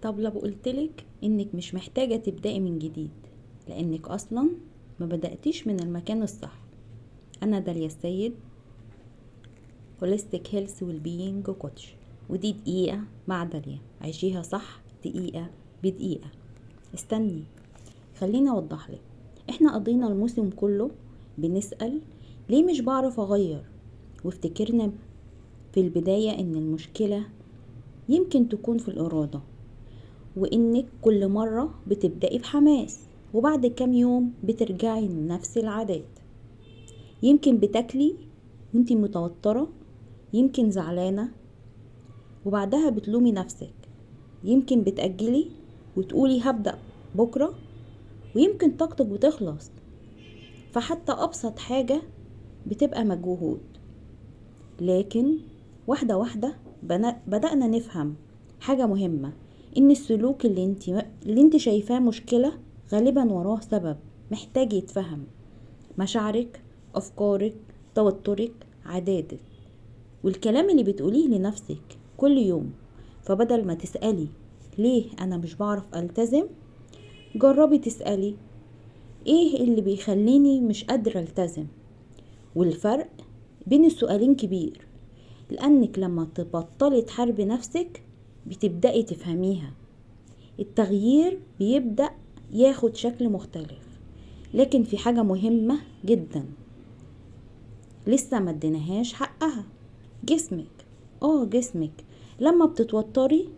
طب لو قلتلك انك مش محتاجة تبدأي من جديد لانك اصلا ما بدأتيش من المكان الصح. انا داليا السيد، هوليستيك هيلث والبينج كوتش، ودي دقيقة مع داليا عيشيها صح دقيقة بدقيقة. استني، خليني اوضحلك. احنا قضينا الموسم كله بنسأل ليه مش بعرف اغير، وافتكرنا في البداية ان المشكلة يمكن تكون في الإرادة، وإنك كل مرة بتبدأي بحماس وبعد كام يوم بترجعي لنفس العادات. يمكن بتاكلي وانتي متوترة، يمكن زعلانة وبعدها بتلومي نفسك، يمكن بتأجلي وتقولي هبدأ بكرة، ويمكن طاقتك بتخلص. فحتى أبسط حاجة بتبقى مجهود. لكن واحدة واحدة بدأنا نفهم حاجة مهمة، ان السلوك اللي انت شايفاه مشكلة غالبا وراه سبب محتاج يتفهم. مشاعرك، افكارك، توترك، عاداتك، والكلام اللي بتقوليه لنفسك كل يوم. فبدل ما تسألي ليه انا مش بعرف التزم، جربي تسألي ايه اللي بيخليني مش قادرة التزم. والفرق بين السؤالين كبير، لانك لما تبطلي تحاربي نفسك بتبدأي تفهميها. التغيير بيبدأ ياخد شكل مختلف. لكن في حاجة مهمة جدا لسه ما اديناهاش حقها. جسمك، جسمك لما بتتوتري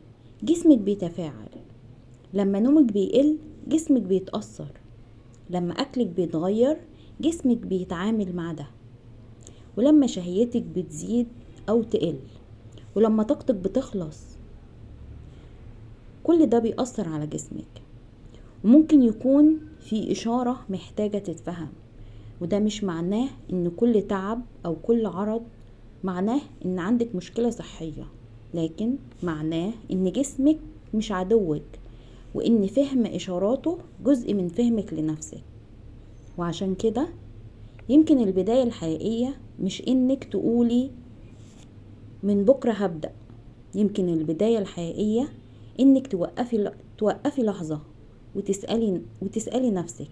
جسمك بيتفاعل، لما نومك بيقل جسمك بيتأثر، لما أكلك بيتغير جسمك بيتعامل مع ده، ولما شهيتك بتزيد أو تقل، ولما طاقتك بتخلص. كل ده بيأثر على جسمك، وممكن يكون في إشارة محتاجة تتفهم. وده مش معناه إن كل تعب أو كل عرض معناه إن عندك مشكلة صحية، لكن معناه إن جسمك مش عدوك، وإن فهم إشاراته جزء من فهمك لنفسك. وعشان كده يمكن البداية الحقيقية مش إنك تقولي من بكرة هبدأ. يمكن البداية الحقيقية إنك توقفي لحظة وتسألي نفسك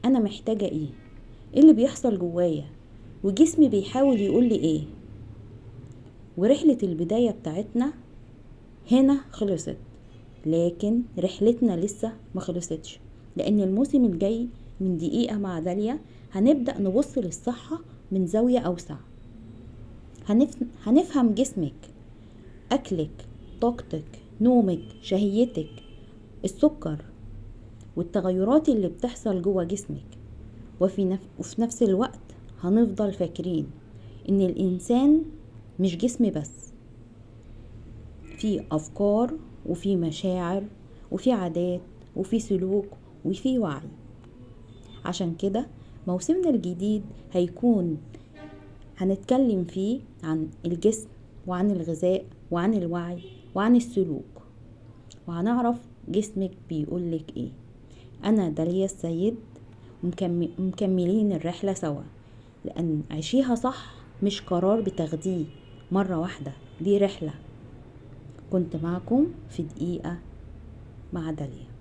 أنا محتاجة إيه اللي بيحصل جوايا، وجسمي بيحاول يقول لي إيه. ورحلة البداية بتاعتنا هنا خلصت، لكن رحلتنا لسه ما خلصتش، لأن الموسم الجاي من دقيقة مع داليا هنبدأ نبص للصحة من زاوية أوسع. هنفهم جسمك، أكلك، طاقتك، نومك، شهيتك، السكر، والتغيرات اللي بتحصل جوه جسمك. وفي نفس الوقت هنفضل فاكرين ان الانسان مش جسم بس، في افكار وفي مشاعر وفي عادات وفي سلوك وفي وعي. عشان كده موسمنا الجديد هنتكلم فيه عن الجسم وعن الغذاء وعن الوعي وعن السلوك، وهنعرف جسمك بيقولك ايه. انا داليا السيد، مكملين الرحلة سوا، لأن عيشيها صح مش قرار بتاخديه مرة واحدة، دي رحلة. كنت معكم في دقيقة مع داليا.